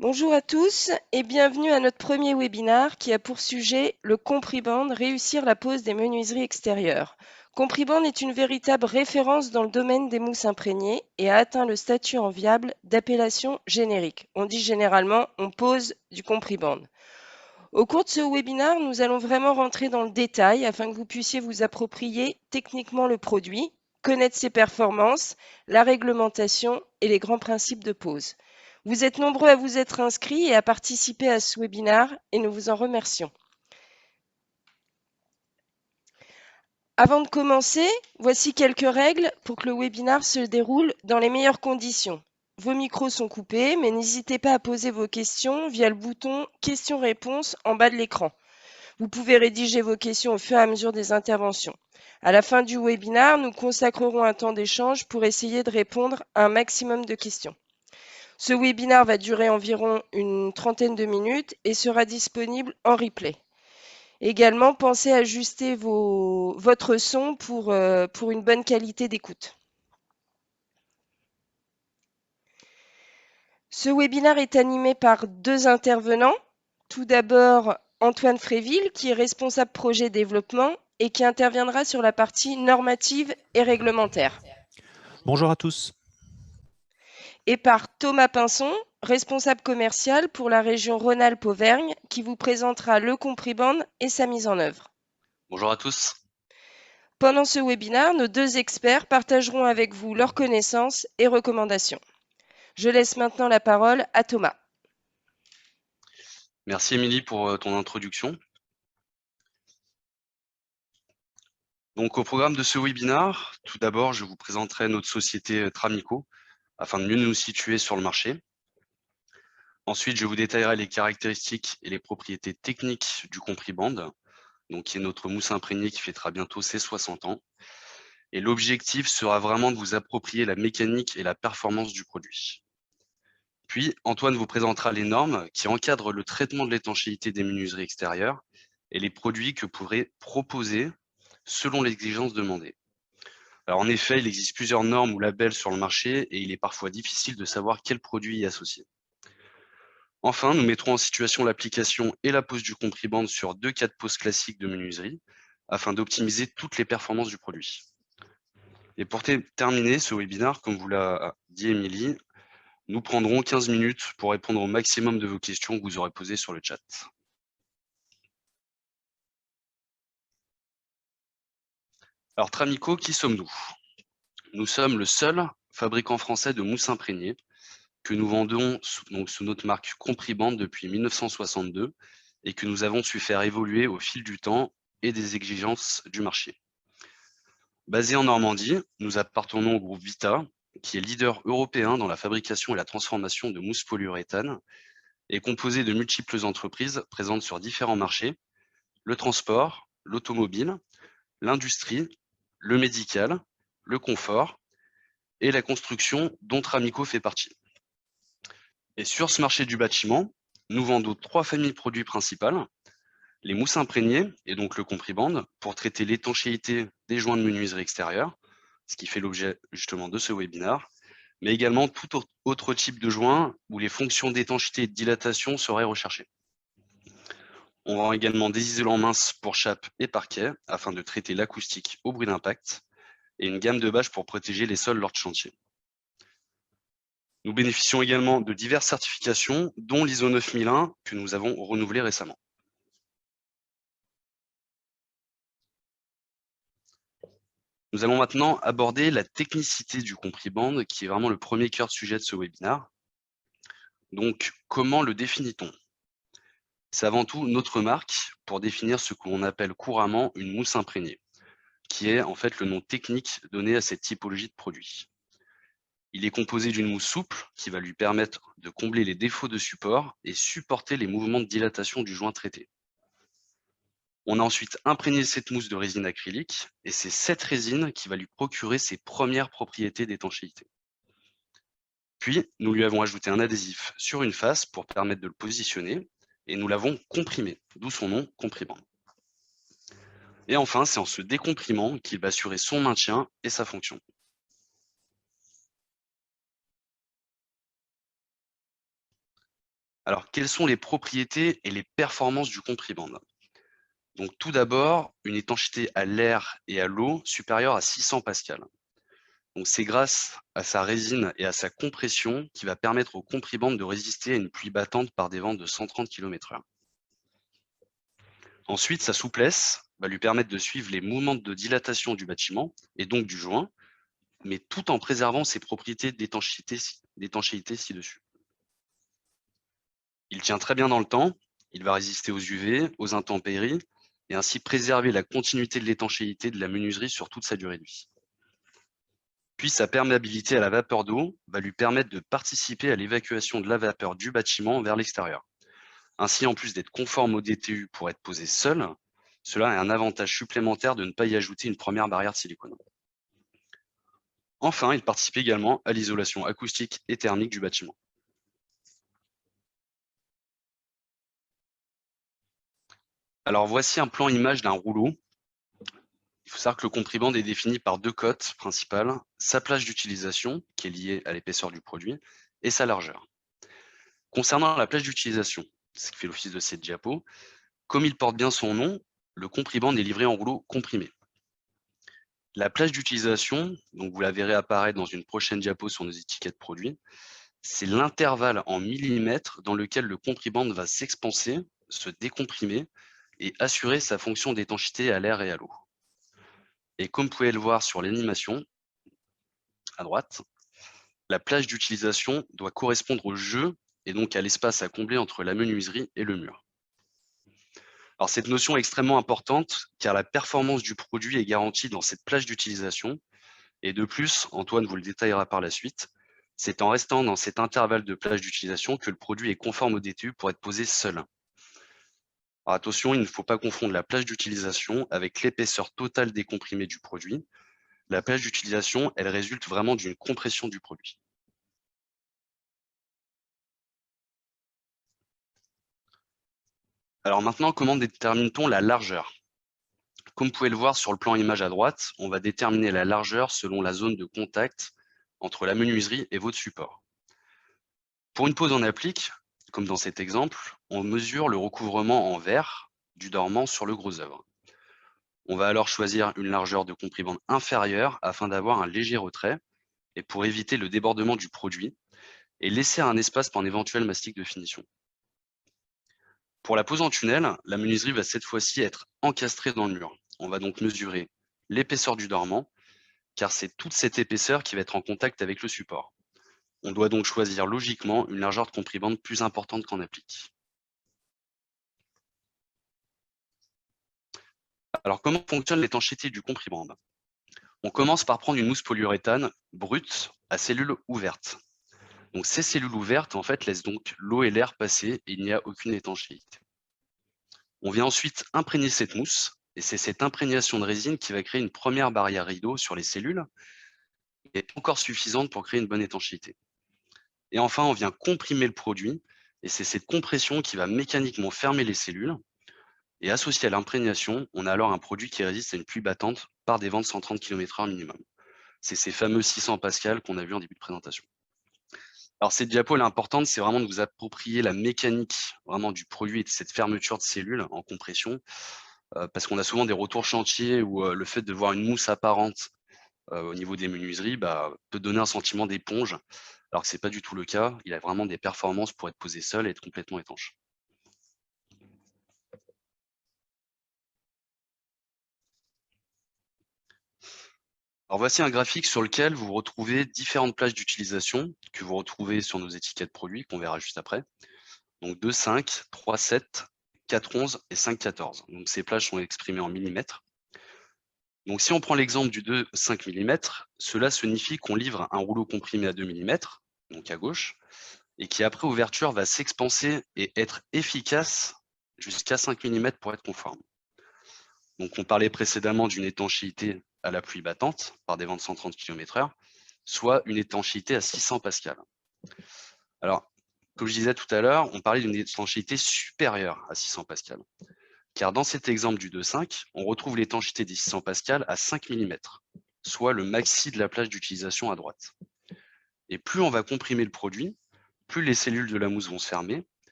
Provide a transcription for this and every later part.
Bonjour à tous et bienvenue à notre premier webinaire qui a pour sujet le Compriband, réussir la pose des menuiseries extérieures. Compriband est une véritable référence dans le domaine des mousses imprégnées et a atteint le statut enviable d'appellation générique. On dit généralement on pose du Compriband. Au cours de ce webinaire, nous allons vraiment rentrer dans le détail afin que vous puissiez vous approprier techniquement le produit, connaître ses performances, la réglementation et les grands principes de pose. Vous êtes nombreux à vous être inscrits et à participer à ce webinaire et nous vous en remercions. Avant de commencer, voici quelques règles pour que le webinaire se déroule dans les meilleures conditions. Vos micros sont coupés, mais n'hésitez pas à poser vos questions via le bouton questions-réponses en bas de l'écran. Vous pouvez rédiger vos questions au fur et à mesure des interventions. À la fin du webinaire, nous consacrerons un temps d'échange pour essayer de répondre à un maximum de questions. Ce webinaire va durer environ une trentaine de minutes et sera disponible en replay. Également, pensez à ajuster votre son pour une bonne qualité d'écoute. Ce webinaire est animé par deux intervenants. Tout d'abord, Antoine Fréville, qui est responsable projet développement et qui interviendra sur la partie normative et réglementaire. Bonjour à tous. Et par Thomas Pinson, responsable commercial pour la région Rhône-Alpes-Auvergne, qui vous présentera le Compriband et sa mise en œuvre. Bonjour à tous. Pendant ce webinaire, nos deux experts partageront avec vous leurs connaissances et recommandations. Je laisse maintenant la parole à Thomas. Merci Émilie pour ton introduction. Donc au programme de ce webinaire, tout d'abord, je vous présenterai notre société Tramico afin de mieux nous situer sur le marché. Ensuite, je vous détaillerai les caractéristiques et les propriétés techniques du Compriband, donc qui est notre mousse imprégnée qui fêtera bientôt ses 60 ans. Et l'objectif sera vraiment de vous approprier la mécanique et la performance du produit. Puis, Antoine vous présentera les normes qui encadrent le traitement de l'étanchéité des menuiseries extérieures et les produits que pourrait proposer selon l'exigence demandée. Alors en effet, il existe plusieurs normes ou labels sur le marché et il est parfois difficile de savoir quel produit y associer. Enfin, nous mettrons en situation l'application et la pose du Compriband sur deux cas de pose classiques de menuiserie afin d'optimiser toutes les performances du produit. Et pour terminer ce webinaire, comme vous l'a dit Émilie, nous prendrons 15 minutes pour répondre au maximum de vos questions que vous aurez posées sur le chat. Alors Tramico, qui sommes-nous? Nous sommes le seul fabricant français de mousse imprégnée que nous vendons sous notre marque Compriband depuis 1962 et que nous avons su faire évoluer au fil du temps et des exigences du marché. Basé en Normandie, nous appartenons au groupe Vita, qui est leader européen dans la fabrication et la transformation de mousse polyuréthane et composé de multiples entreprises présentes sur différents marchés, le transport, l'automobile, l'industrie, le médical, le confort et la construction dont Tramico fait partie. Et sur ce marché du bâtiment, nous vendons 3 familles de produits principales, les mousses imprégnées et donc le Compriband pour traiter l'étanchéité des joints de menuiserie extérieure, ce qui fait l'objet justement de ce webinaire, mais également tout autre type de joint où les fonctions d'étanchéité et de dilatation seraient recherchées. On vend également des isolants minces pour chape et parquet afin de traiter l'acoustique au bruit d'impact et une gamme de bâches pour protéger les sols lors de chantier. Nous bénéficions également de diverses certifications, dont l'ISO 9001 que nous avons renouvelé récemment. Nous allons maintenant aborder la technicité du Compriband, qui est vraiment le premier cœur de sujet de ce webinaire. Donc, comment le définit-on? C'est avant tout notre marque pour définir ce que l'on appelle couramment une mousse imprégnée, qui est en fait le nom technique donné à cette typologie de produit. Il est composé d'une mousse souple qui va lui permettre de combler les défauts de support et supporter les mouvements de dilatation du joint traité. On a ensuite imprégné cette mousse de résine acrylique et c'est cette résine qui va lui procurer ses premières propriétés d'étanchéité. Puis, nous lui avons ajouté un adhésif sur une face pour permettre de le positionner et nous l'avons comprimé, d'où son nom Compriband. Et enfin, c'est en se décomprimant qu'il va assurer son maintien et sa fonction. Alors, quelles sont les propriétés et les performances du compribande? Donc, tout d'abord, une étanchéité à l'air et à l'eau supérieure à 600 pascal. Donc, c'est grâce à sa résine et à sa compression qui va permettre au compribande de résister à une pluie battante par des vents de 130 km/h. Ensuite, sa souplesse va lui permettre de suivre les mouvements de dilatation du bâtiment et donc du joint, mais tout en préservant ses propriétés d'étanchéité ci-dessus. Il tient très bien dans le temps, il va résister aux UV, aux intempéries, et ainsi préserver la continuité de l'étanchéité de la menuiserie sur toute sa durée de vie. Puis sa perméabilité à la vapeur d'eau va lui permettre de participer à l'évacuation de la vapeur du bâtiment vers l'extérieur. Ainsi, en plus d'être conforme au DTU pour être posé seul, cela a un avantage supplémentaire de ne pas y ajouter une première barrière de silicone. Enfin, il participe également à l'isolation acoustique et thermique du bâtiment. Alors voici un plan image d'un rouleau. Il faut savoir que le compribande est défini par deux cotes principales, sa plage d'utilisation, qui est liée à l'épaisseur du produit, et sa largeur. Concernant la plage d'utilisation, ce qui fait l'office de cette diapo, comme il porte bien son nom, le compribande est livré en rouleau comprimé. La plage d'utilisation, donc vous la verrez apparaître dans une prochaine diapo sur nos étiquettes produits, c'est l'intervalle en millimètres dans lequel le compribande va s'expanser, se décomprimer et assurer sa fonction d'étanchéité à l'air et à l'eau. Et comme vous pouvez le voir sur l'animation, à droite, la plage d'utilisation doit correspondre au jeu et donc à l'espace à combler entre la menuiserie et le mur. Alors cette notion est extrêmement importante car la performance du produit est garantie dans cette plage d'utilisation et de plus, Antoine vous le détaillera par la suite, c'est en restant dans cet intervalle de plage d'utilisation que le produit est conforme au DTU pour être posé seul. Alors attention, il ne faut pas confondre la plage d'utilisation avec l'épaisseur totale décomprimée du produit. La plage d'utilisation, elle résulte vraiment d'une compression du produit. Alors maintenant, comment détermine-t-on la largeur? Comme vous pouvez le voir sur le plan image à droite, on va déterminer la largeur selon la zone de contact entre la menuiserie et votre support. Pour une pose en applique, comme dans cet exemple, on mesure le recouvrement en verre du dormant sur le gros œuvre. On va alors choisir une largeur de compribande inférieure afin d'avoir un léger retrait et pour éviter le débordement du produit et laisser un espace pour un éventuel mastic de finition. Pour la pose en tunnel, la menuiserie va cette fois-ci être encastrée dans le mur. On va donc mesurer l'épaisseur du dormant, car c'est toute cette épaisseur qui va être en contact avec le support. On doit donc choisir logiquement une largeur de compribande plus importante qu'en applique. Alors comment fonctionne l'étanchéité du compribande? On commence par prendre une mousse polyuréthane brute à cellules ouvertes. Donc ces cellules ouvertes en fait laissent donc l'eau et l'air passer et il n'y a aucune étanchéité. On vient ensuite imprégner cette mousse et c'est cette imprégnation de résine qui va créer une première barrière rideau sur les cellules qui est encore suffisante pour créer une bonne étanchéité. Et enfin, on vient comprimer le produit et c'est cette compression qui va mécaniquement fermer les cellules. Et associé à l'imprégnation, on a alors un produit qui résiste à une pluie battante par des vents de 130 km/h minimum. C'est ces fameux 600 pascal qu'on a vu en début de présentation. Alors cette diapo elle est importante, c'est vraiment de vous approprier la mécanique vraiment du produit et de cette fermeture de cellules en compression, parce qu'on a souvent des retours chantiers où le fait de voir une mousse apparente au niveau des menuiseries peut donner un sentiment d'éponge, alors que ce n'est pas du tout le cas. Il a vraiment des performances pour être posé seul et être complètement étanche. Alors voici un graphique sur lequel vous retrouvez différentes plages d'utilisation que vous retrouvez sur nos étiquettes produits, qu'on verra juste après. Donc 2,5, 3,7, 4,11 et 5,14. Donc ces plages sont exprimées en millimètres. Donc si on prend l'exemple du 2,5 mm, cela signifie qu'on livre un rouleau comprimé à 2 mm, donc à gauche, et qui après ouverture va s'expanser et être efficace jusqu'à 5 mm pour être conforme. Donc on parlait précédemment d'une étanchéité à la pluie battante par des vents de 130 km/h, soit une étanchéité à 600 pascal. Alors, comme je disais tout à l'heure, on parlait d'une étanchéité supérieure à 600 pascal. Car dans cet exemple du 2,5, on retrouve l'étanchéité des 600 pascal à 5 mm, soit le maxi de la plage d'utilisation à droite. Et plus on va comprimer le produit, plus les cellules de la mousse vont se fermer,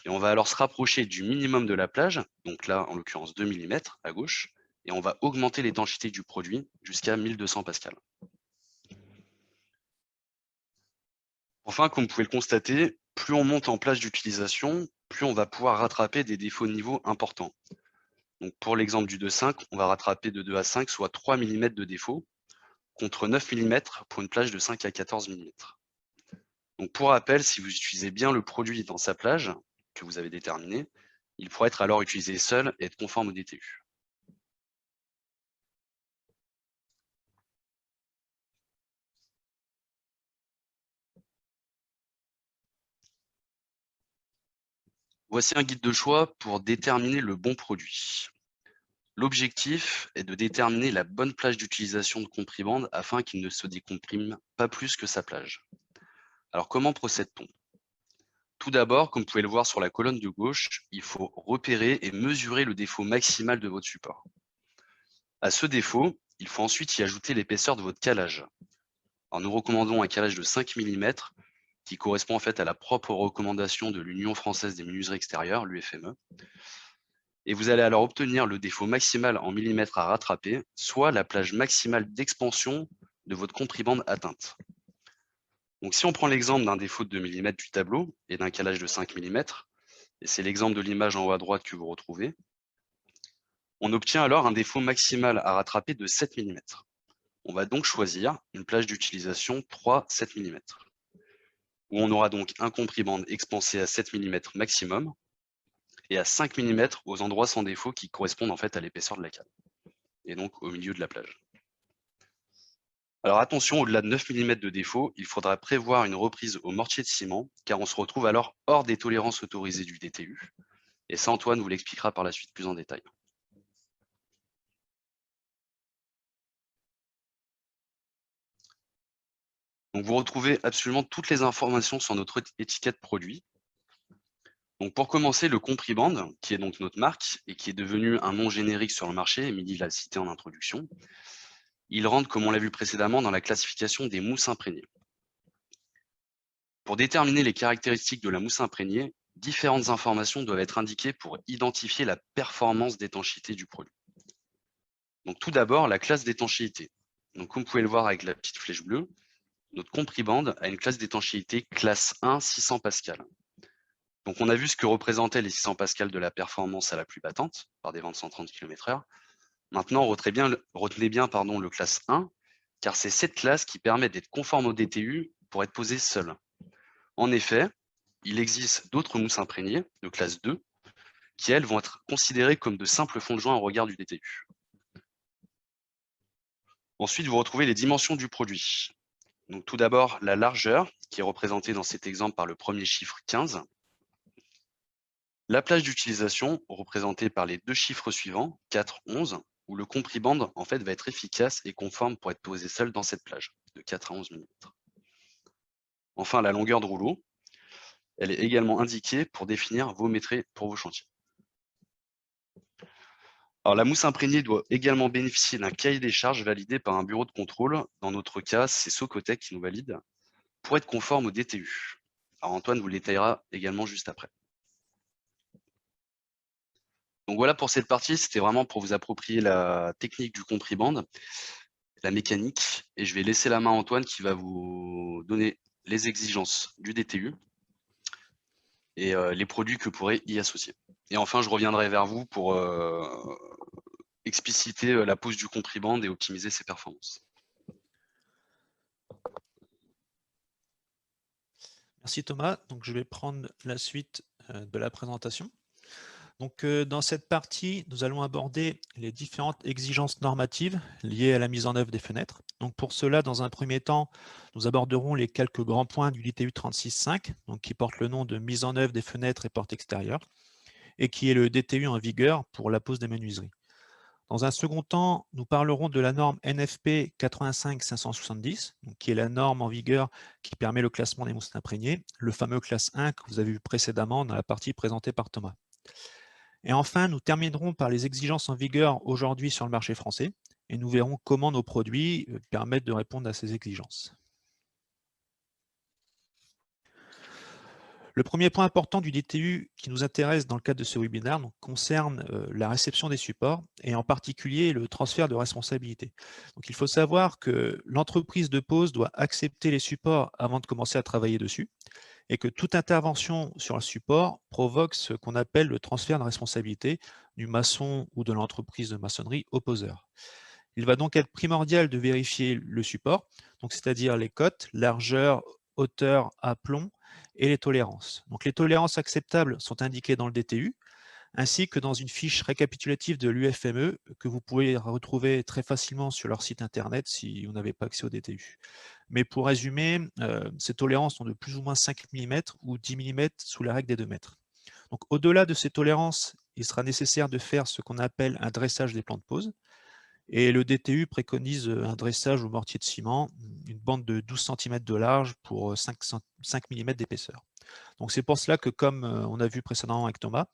Et on va alors se rapprocher du minimum de la plage, donc là, en l'occurrence 2 mm à gauche, et on va augmenter l'étanchéité du produit jusqu'à 1200 pascal. Enfin, comme vous pouvez le constater, plus on monte en plage d'utilisation, plus on va pouvoir rattraper des défauts de niveau importants. Donc pour l'exemple du 2,5, on va rattraper de 2 à 5, soit 3 mm de défaut, contre 9 mm pour une plage de 5 à 14 mm. Donc pour rappel, si vous utilisez bien le produit dans sa plage, que vous avez déterminé, il pourra être alors utilisé seul et être conforme au DTU. Voici un guide de choix pour déterminer le bon produit. L'objectif est de déterminer la bonne plage d'utilisation de comprimande afin qu'il ne se décomprime pas plus que sa plage. Alors comment procède-t-on? Tout d'abord, comme vous pouvez le voir sur la colonne de gauche, il faut repérer et mesurer le défaut maximal de votre support. À ce défaut, il faut ensuite y ajouter l'épaisseur de votre calage. Alors, nous recommandons un calage de 5 mm qui correspond en fait à la propre recommandation de l'Union française des menuiseries extérieures, l'UFME. Et vous allez alors obtenir le défaut maximal en millimètres à rattraper, soit la plage maximale d'expansion de votre comprimande atteinte. Donc si on prend l'exemple d'un défaut de 2 mm du tableau et d'un calage de 5 mm, et c'est l'exemple de l'image en haut à droite que vous retrouvez, on obtient alors un défaut maximal à rattraper de 7 mm. On va donc choisir une plage d'utilisation 3-7 mm, où on aura donc un comprimande expansé à 7 mm maximum et à 5 mm aux endroits sans défaut qui correspondent en fait à l'épaisseur de la cale, et donc au milieu de la plage. Alors attention, au-delà de 9 mm de défaut, il faudra prévoir une reprise au mortier de ciment, car on se retrouve alors hors des tolérances autorisées du DTU. Et ça, Antoine vous l'expliquera par la suite plus en détail. Donc vous retrouvez absolument toutes les informations sur notre étiquette produit. Donc pour commencer, le Compriband, qui est donc notre marque et qui est devenu un nom générique sur le marché, Émilie l'a cité en introduction, il rentre, comme on l'a vu précédemment, dans la classification des mousses imprégnées. Pour déterminer les caractéristiques de la mousse imprégnée, différentes informations doivent être indiquées pour identifier la performance d'étanchéité du produit. Donc tout d'abord, la classe d'étanchéité. Donc comme vous pouvez le voir avec la petite flèche bleue, notre Compriband a une classe d'étanchéité classe 1, 600 pascal. Donc on a vu ce que représentaient les 600 pascal de la performance à la pluie battante, par des vents de 130 km/h. Maintenant, retenez bien le classe 1, car c'est cette classe qui permet d'être conforme au DTU pour être posée seule. En effet, il existe d'autres mousses imprégnées, de classe 2, qui elles vont être considérées comme de simples fonds de joint au regard du DTU. Ensuite, vous retrouvez les dimensions du produit. Donc tout d'abord, la largeur, qui est représentée dans cet exemple par le premier chiffre 15. La plage d'utilisation, représentée par les deux chiffres suivants, 4, 11, où le Compriband en fait va être efficace et conforme pour être posé seul dans cette plage, de 4 à 11 mm. Enfin, la longueur de rouleau, elle est également indiquée pour définir vos métrés pour vos chantiers. Alors, la mousse imprégnée doit également bénéficier d'un cahier des charges validé par un bureau de contrôle. Dans notre cas, c'est Socotec qui nous valide, pour être conforme au DTU. Alors, Antoine vous le détaillera également juste après. Donc voilà pour cette partie, c'était vraiment pour vous approprier la technique du Compriband, la mécanique, et je vais laisser la main à Antoine qui va vous donner les exigences du DTU et les produits que vous pourrez y associer. Et enfin, je reviendrai vers vous pour expliciter la pose du Compriband et optimiser ses performances. Merci Thomas. Donc, je vais prendre la suite de la présentation. Donc, dans cette partie, nous allons aborder les différentes exigences normatives liées à la mise en œuvre des fenêtres. Donc, pour cela, dans un premier temps, nous aborderons les quelques grands points du DTU 36.5, donc qui porte le nom de mise en œuvre des fenêtres et portes extérieures, et qui est le DTU en vigueur pour la pose des menuiseries. Dans un second temps, nous parlerons de la norme NFP 85570, qui est la norme en vigueur qui permet le classement des mousses imprégnées, le fameux classe 1 que vous avez vu précédemment dans la partie présentée par Thomas. Et enfin, nous terminerons par les exigences en vigueur aujourd'hui sur le marché français, et nous verrons comment nos produits permettent de répondre à ces exigences. Le premier point important du DTU qui nous intéresse dans le cadre de ce webinaire concerne la réception des supports et en particulier le transfert de responsabilité. Donc, il faut savoir que l'entreprise de pose doit accepter les supports avant de commencer à travailler dessus et que toute intervention sur le support provoque ce qu'on appelle le transfert de responsabilité du maçon ou de l'entreprise de maçonnerie au poseur. Il va donc être primordial de vérifier le support, c'est-à-dire les cotes, largeur, hauteur, aplomb et les tolérances. Donc les tolérances acceptables sont indiquées dans le DTU, ainsi que dans une fiche récapitulative de l'UFME que vous pouvez retrouver très facilement sur leur site internet si vous n'avez pas accès au DTU. Mais pour résumer, ces tolérances sont de plus ou moins 5 mm ou 10 mm sous la règle des 2 mètres. Donc au-delà de ces tolérances, il sera nécessaire de faire ce qu'on appelle un dressage des plans de pose. Et le DTU préconise un dressage au mortier de ciment, une bande de 12 cm de large pour 5 mm d'épaisseur. Donc c'est pour cela que, comme on a vu précédemment avec Thomas,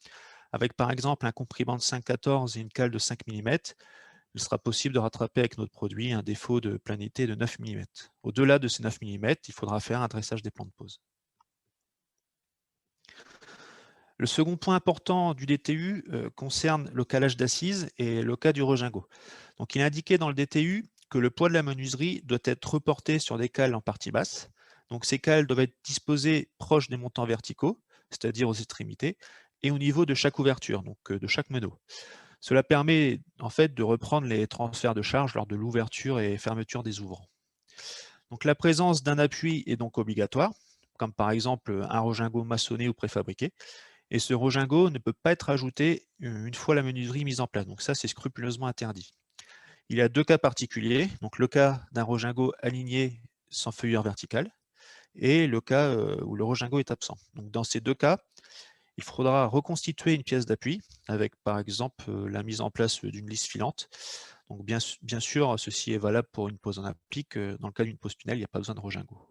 avec par exemple un comprimant de 5,14 et une cale de 5 mm, il sera possible de rattraper avec notre produit un défaut de planité de 9 mm. Au-delà de ces 9 mm, il faudra faire un dressage des plans de pose. Le second point important du DTU concerne le calage d'assises et le cas du regingot. Donc, il est indiqué dans le DTU que le poids de la menuiserie doit être reporté sur des cales en partie basse. Donc, ces cales doivent être disposées proches des montants verticaux, c'est-à-dire aux extrémités, et au niveau de chaque ouverture, donc de chaque meneau. Cela permet en fait de reprendre les transferts de charge lors de l'ouverture et fermeture des ouvrants. Donc, la présence d'un appui est donc obligatoire, comme par exemple un regingot maçonné ou préfabriqué. Et ce regingot ne peut pas être ajouté une fois la menuiserie mise en place. Donc ça, c'est scrupuleusement interdit. Il y a deux cas particuliers. Donc le cas d'un regingot aligné sans feuillure verticale et le cas où le regingot est absent. Donc dans ces deux cas, il faudra reconstituer une pièce d'appui avec par exemple la mise en place d'une lisse filante. Donc bien sûr, ceci est valable pour une pose en applique. Dans le cas d'une pose tunnel, il n'y a pas besoin de regingot.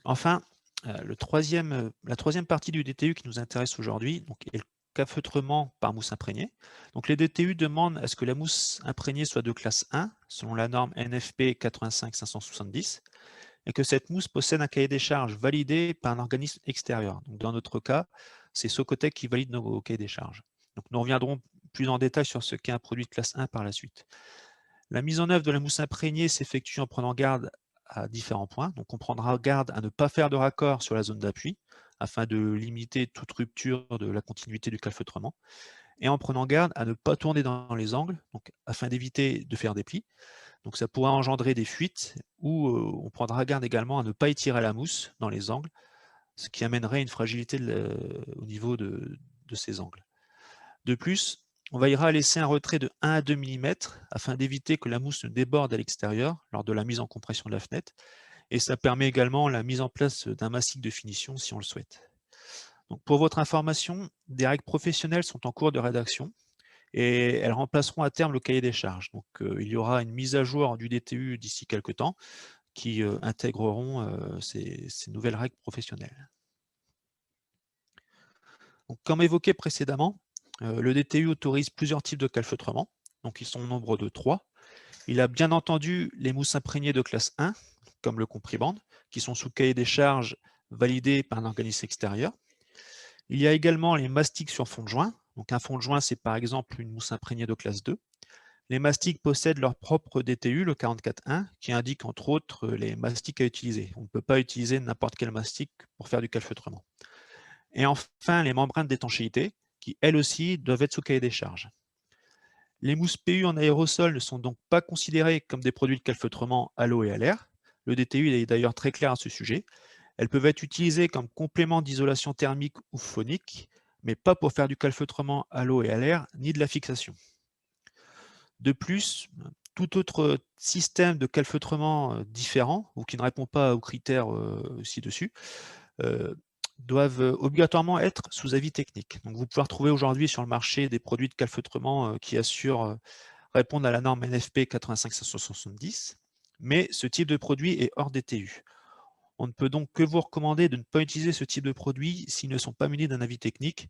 Enfin, la troisième partie du DTU qui nous intéresse aujourd'hui est le calfeutrement par mousse imprégnée. Donc les DTU demandent à ce que la mousse imprégnée soit de classe 1, selon la norme NFP 85570, et que cette mousse possède un cahier des charges validé par un organisme extérieur. Donc dans notre cas, c'est Socotec qui valide nos cahiers des charges. Donc nous reviendrons plus en détail sur ce qu'est un produit de classe 1 par la suite. La mise en œuvre de la mousse imprégnée s'effectue en prenant garde à différents points. Donc on prendra garde à ne pas faire de raccord sur la zone d'appui afin de limiter toute rupture de la continuité du calfeutrement et en prenant garde à ne pas tourner dans les angles donc afin d'éviter de faire des plis. Donc ça pourra engendrer des fuites ou on prendra garde également à ne pas étirer la mousse dans les angles, ce qui amènerait une fragilité au niveau de ces angles. De plus, on veillera à laisser un retrait de 1 à 2 mm afin d'éviter que la mousse ne déborde à l'extérieur lors de la mise en compression de la fenêtre. Et ça permet également la mise en place d'un mastic de finition si on le souhaite. Donc pour votre information, des règles professionnelles sont en cours de rédaction et elles remplaceront à terme le cahier des charges. Donc il y aura une mise à jour du DTU d'ici quelques temps qui intégreront ces nouvelles règles professionnelles. Donc, comme évoqué précédemment, le DTU autorise plusieurs types de calfeutrement. Donc ils sont au nombre de 3. Il a bien entendu les mousses imprégnées de classe 1, comme le compriband, qui sont sous cahier des charges validé par un organisme extérieur. Il y a également les mastiques sur fond de joint. Donc un fond de joint, c'est par exemple une mousse imprégnée de classe 2. Les mastiques possèdent leur propre DTU, le 44.1, qui indique entre autres les mastiques à utiliser. On ne peut pas utiliser n'importe quel mastic pour faire du calfeutrement. Et enfin, les membranes d'étanchéité, qui elles aussi doivent être sous cahier des charges. Les mousses PU en aérosol ne sont donc pas considérées comme des produits de calfeutrement à l'eau et à l'air. Le DTU est d'ailleurs très clair à ce sujet. Elles peuvent être utilisées comme complément d'isolation thermique ou phonique, mais pas pour faire du calfeutrement à l'eau et à l'air, ni de la fixation. De plus, tout autre système de calfeutrement différent, ou qui ne répond pas aux critères ci-dessus, doivent obligatoirement être sous avis technique. Donc vous pouvez retrouver aujourd'hui sur le marché des produits de calfeutrement qui assurent répondre à la norme NFP 85570, mais ce type de produit est hors DTU. On ne peut donc que vous recommander de ne pas utiliser ce type de produit s'ils ne sont pas munis d'un avis technique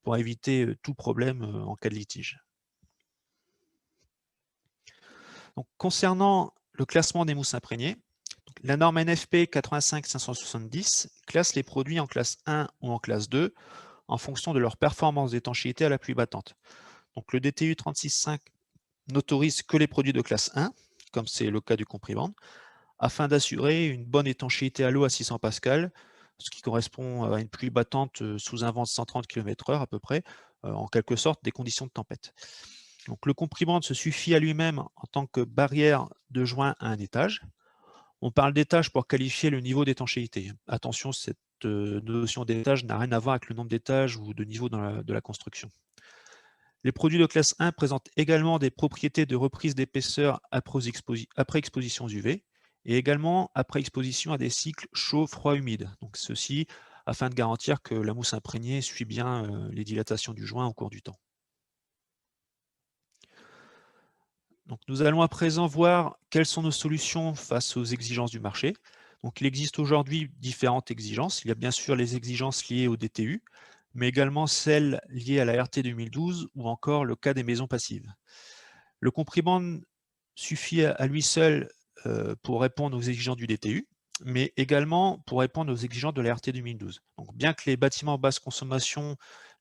pour éviter tout problème en cas de litige. Donc, concernant le classement des mousses imprégnées, La norme NFP 85570 classe les produits en classe 1 ou en classe 2 en fonction de leur performance d'étanchéité à la pluie battante. Donc le DTU 365 n'autorise que les produits de classe 1, comme c'est le cas du comprimand, afin d'assurer une bonne étanchéité à l'eau à 600 pascal, ce qui correspond à une pluie battante sous un vent de 130 km/h à peu près, en quelque sorte des conditions de tempête. Donc le comprimand se suffit à lui-même en tant que barrière de joint à un étage. On parle d'étage pour qualifier le niveau d'étanchéité. Attention, cette notion d'étage n'a rien à voir avec le nombre d'étages ou de niveau de la construction. Les produits de classe 1 présentent également des propriétés de reprise d'épaisseur après exposition UV et également après exposition à des cycles chaud, froid, humide. Donc ceci afin de garantir que la mousse imprégnée suit bien les dilatations du joint au cours du temps. Donc nous allons à présent voir quelles sont nos solutions face aux exigences du marché. Donc il existe aujourd'hui différentes exigences. Il y a bien sûr les exigences liées au DTU, mais également celles liées à la RT 2012 ou encore le cas des maisons passives. Le comprimand suffit à lui seul pour répondre aux exigences du DTU, mais également pour répondre aux exigences de la RT 2012. Donc, bien que les bâtiments basse consommation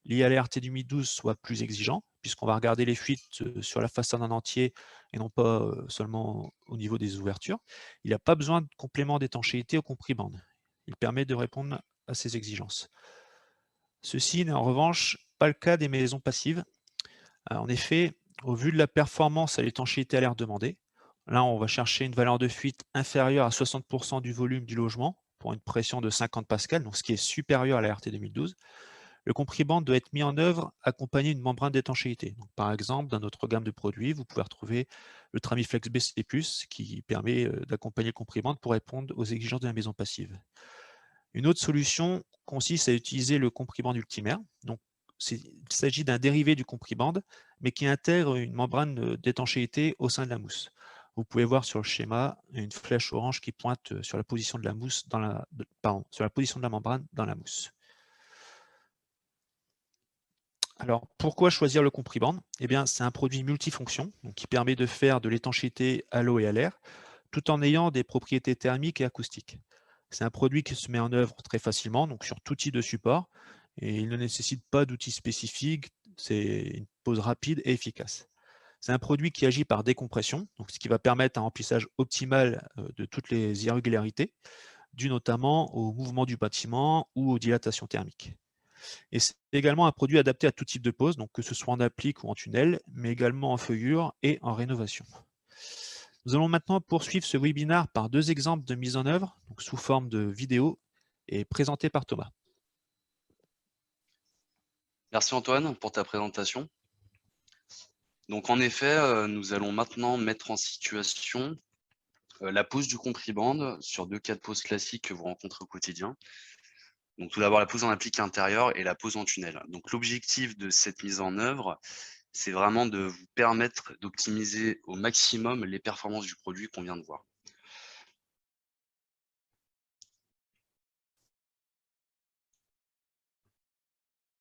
liés à la RT 2012 soient plus exigeants, puisqu'on va regarder les fuites sur la façade en entier et non pas seulement au niveau des ouvertures, il n'y a pas besoin de complément d'étanchéité au comprimand. Il permet de répondre à ces exigences. Ceci n'est en revanche pas le cas des maisons passives. En effet, au vu de la performance à l'étanchéité à l'air demandée, là on va chercher une valeur de fuite inférieure à 60% du volume du logement pour une pression de 50 pascal, donc ce qui est supérieur à la RT 2012. Le comprimand doit être mis en œuvre accompagné d'une membrane d'étanchéité. Donc, par exemple, dans notre gamme de produits, vous pouvez retrouver le Tramiflex BC+, qui permet d'accompagner le comprimand pour répondre aux exigences de la maison passive. Une autre solution consiste à utiliser le comprimand Ultimer. Donc, il s'agit d'un dérivé du comprimand, mais qui intègre une membrane d'étanchéité au sein de la mousse. Vous pouvez voir sur le schéma une flèche orange qui pointe sur la position de la mousse sur la position de la membrane dans la mousse. Alors, pourquoi choisir le comprimand? Eh bien, c'est un produit multifonction, donc qui permet de faire de l'étanchéité à l'eau et à l'air, tout en ayant des propriétés thermiques et acoustiques. C'est un produit qui se met en œuvre très facilement, donc sur tout type de support, et il ne nécessite pas d'outils spécifiques, c'est une pose rapide et efficace. C'est un produit qui agit par décompression, donc ce qui va permettre un remplissage optimal de toutes les irrégularités, dues notamment au mouvement du bâtiment ou aux dilatations thermiques. Et c'est également un produit adapté à tout type de pose, donc que ce soit en applique ou en tunnel, mais également en feuillure et en rénovation. Nous allons maintenant poursuivre ce webinaire par deux exemples de mise en œuvre, donc sous forme de vidéo, et présentés par Thomas. Merci Antoine pour ta présentation. Donc en effet, nous allons maintenant mettre en situation la pose du comprimand sur deux cas de pose classiques que vous rencontrez au quotidien. Donc tout d'abord la pose en applique intérieure et la pose en tunnel. Donc l'objectif de cette mise en œuvre, c'est vraiment de vous permettre d'optimiser au maximum les performances du produit qu'on vient de voir.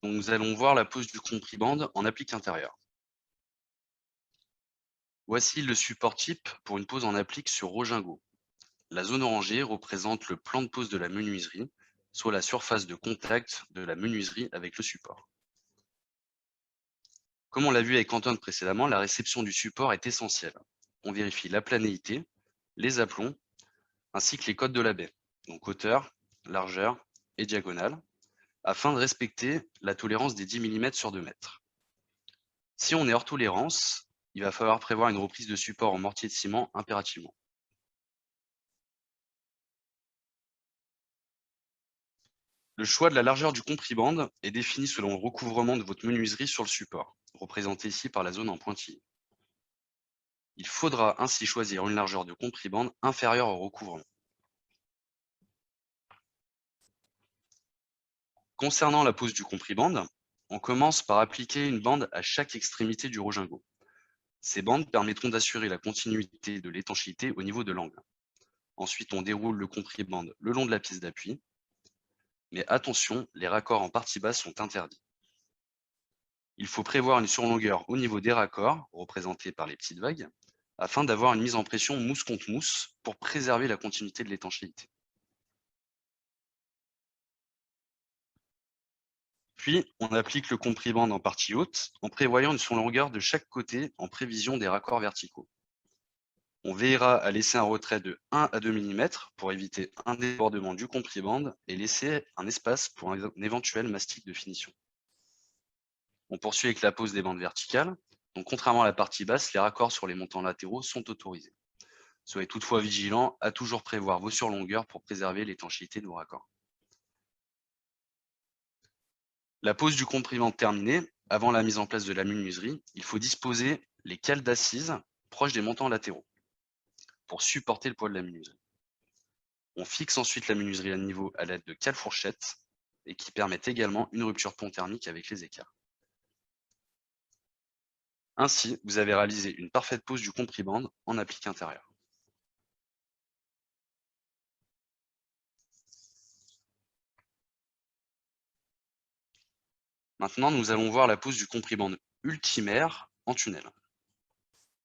Donc nous allons voir la pose du comprimand en applique intérieure. Voici le support type pour une pose en applique sur Rogingo. La zone orangée représente le plan de pose de la menuiserie, soit la surface de contact de la menuiserie avec le support. Comme on l'a vu avec Antoine précédemment, la réception du support est essentielle. On vérifie la planéité, les aplombs, ainsi que les codes de la baie, donc hauteur, largeur et diagonale, afin de respecter la tolérance des 10 mm sur 2 mètres. Si on est hors tolérance, il va falloir prévoir une reprise de support en mortier de ciment impérativement. Le choix de la largeur du comprimand est défini selon le recouvrement de votre menuiserie sur le support, représenté ici par la zone en pointillé. Il faudra ainsi choisir une largeur de comprimand inférieure au recouvrement. Concernant la pose du comprimand, on commence par appliquer une bande à chaque extrémité du Rogingo. Ces bandes permettront d'assurer la continuité de l'étanchéité au niveau de l'angle. Ensuite, on déroule le comprimand le long de la pièce d'appui. Mais attention, les raccords en partie basse sont interdits. Il faut prévoir une surlongueur au niveau des raccords, représentés par les petites vagues, afin d'avoir une mise en pression mousse contre mousse pour préserver la continuité de l'étanchéité. Puis, on applique le compriband en partie haute en prévoyant une surlongueur de chaque côté en prévision des raccords verticaux. On veillera à laisser un retrait de 1 à 2 mm pour éviter un débordement du compriband et laisser un espace pour un éventuel mastic de finition. On poursuit avec la pose des bandes verticales. Donc, contrairement à la partie basse, les raccords sur les montants latéraux sont autorisés. Soyez toutefois vigilant à toujours prévoir vos surlongueurs pour préserver l'étanchéité de vos raccords. La pose du comprimand terminée, avant la mise en place de la menuiserie, il faut disposer les cales d'assises proches des montants latéraux pour supporter le poids de la menuiserie. On fixe ensuite la menuiserie à niveau à l'aide de cales fourchettes et qui permettent également une rupture pont thermique avec les écarts. Ainsi, vous avez réalisé une parfaite pose du compriband en applique intérieur. Maintenant, nous allons voir la pose du compriband ultimaire en tunnel.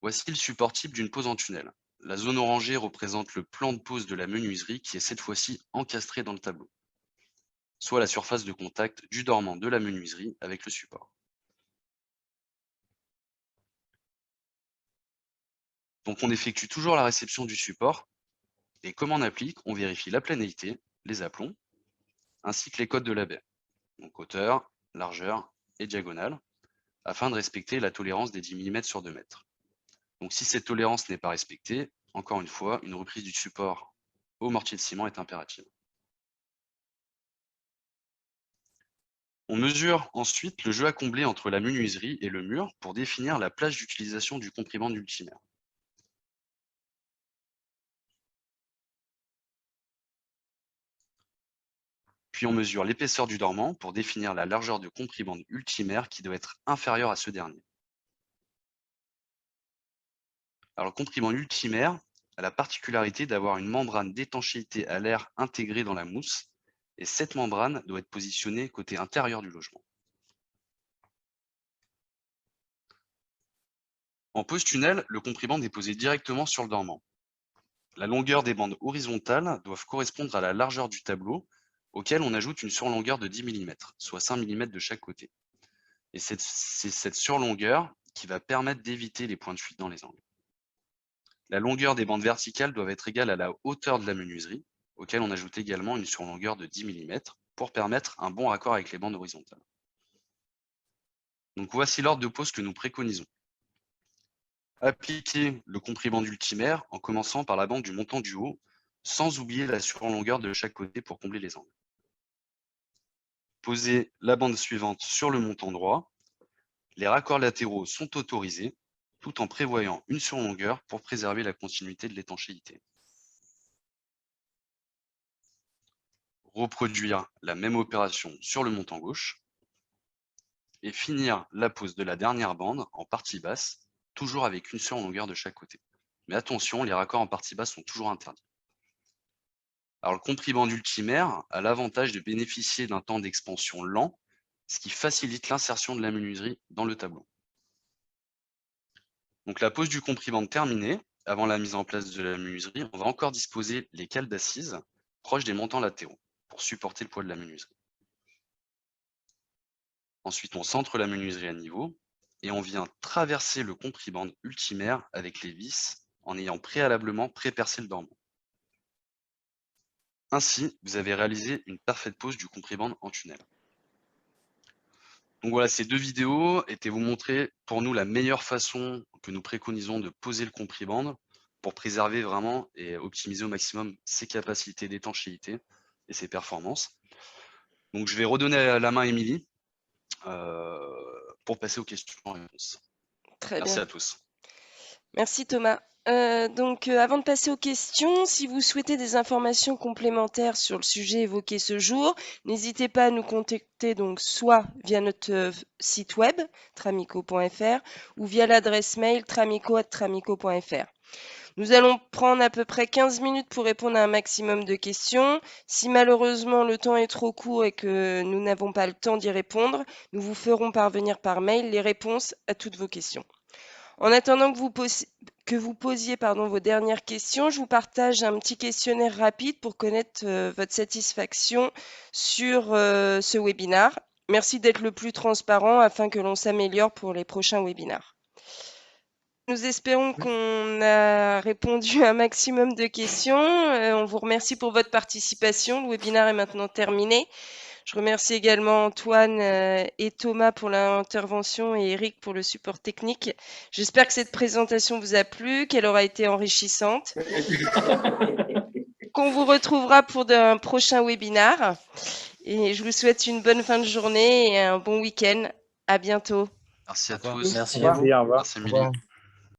Voici le support type d'une pose en tunnel. La zone orangée représente le plan de pose de la menuiserie qui est cette fois-ci encastré dans le tableau, soit la surface de contact du dormant de la menuiserie avec le support. Donc on effectue toujours la réception du support et comme on applique, on vérifie la planéité, les aplombs, ainsi que les codes de la baie, donc hauteur, largeur et diagonale, afin de respecter la tolérance des 10 mm sur 2 mètres. Donc si cette tolérance n'est pas respectée, encore une fois, une reprise du support au mortier de ciment est impérative. On mesure ensuite le jeu à combler entre la menuiserie et le mur pour définir la plage d'utilisation du comprimand ultimaire. Puis on mesure l'épaisseur du dormant pour définir la largeur de comprimand ultimaire qui doit être inférieure à ce dernier. Alors le comprimand ultimaire a la particularité d'avoir une membrane d'étanchéité à l'air intégrée dans la mousse et cette membrane doit être positionnée côté intérieur du logement. En pose tunnel, le comprimand est posé directement sur le dormant. La longueur des bandes horizontales doivent correspondre à la largeur du tableau auquel on ajoute une surlongueur de 10 mm, soit 5 mm de chaque côté. Et c'est cette surlongueur qui va permettre d'éviter les points de fuite dans les angles. La longueur des bandes verticales doit être égale à la hauteur de la menuiserie, auquel on ajoute également une surlongueur de 10 mm pour permettre un bon raccord avec les bandes horizontales. Donc voici l'ordre de pose que nous préconisons. Appliquer le comprimand ultimaire en commençant par la bande du montant du haut, sans oublier la surlongueur de chaque côté pour combler les angles. Poser la bande suivante sur le montant droit. Les raccords latéraux sont autorisés, tout en prévoyant une surlongueur pour préserver la continuité de l'étanchéité. Reproduire la même opération sur le montant gauche. Et finir la pose de la dernière bande en partie basse, toujours avec une surlongueur de chaque côté. Mais attention, les raccords en partie basse sont toujours interdits. Alors le comprimand ultimaire a l'avantage de bénéficier d'un temps d'expansion lent, ce qui facilite l'insertion de la menuiserie dans le tableau. Donc la pose du comprimand terminée, avant la mise en place de la menuiserie, on va encore disposer les cales d'assises proches des montants latéraux pour supporter le poids de la menuiserie. Ensuite, on centre la menuiserie à niveau et on vient traverser le comprimand ultimaire avec les vis en ayant préalablement pré-percé le dormant. Ainsi, vous avez réalisé une parfaite pose du comprimand en tunnel. Donc voilà, ces deux vidéos étaient vous montrer pour nous la meilleure façon que nous préconisons de poser le comprimand pour préserver vraiment et optimiser au maximum ses capacités d'étanchéité et ses performances. Donc je vais redonner la main à Émilie pour passer aux questions-réponses. Très Merci bien. à tous. Merci Thomas. Avant de passer aux questions, si vous souhaitez des informations complémentaires sur le sujet évoqué ce jour, n'hésitez pas à nous contacter donc soit via notre site web tramico.fr ou via l'adresse mail tramico@tramico.fr. Nous allons prendre à peu près 15 minutes pour répondre à un maximum de questions. Si malheureusement le temps est trop court et que nous n'avons pas le temps d'y répondre, nous vous ferons parvenir par mail les réponses à toutes vos questions. En attendant que vous posiez vos dernières questions. Je vous partage un petit questionnaire rapide pour connaître votre satisfaction sur ce webinaire. Merci d'être le plus transparent afin que l'on s'améliore pour les prochains webinaires. Nous espérons qu'on a répondu à un maximum de questions. On vous remercie pour votre participation. Le webinaire est maintenant terminé. Je remercie également Antoine et Thomas pour l'intervention et Eric pour le support technique. J'espère que cette présentation vous a plu, qu'elle aura été enrichissante. Qu'on vous retrouvera pour un prochain webinaire. Et je vous souhaite une bonne fin de journée et un bon week-end. À bientôt. Merci à Au revoir. tous. Merci Merci, à vous. au revoir. Merci, Émilie.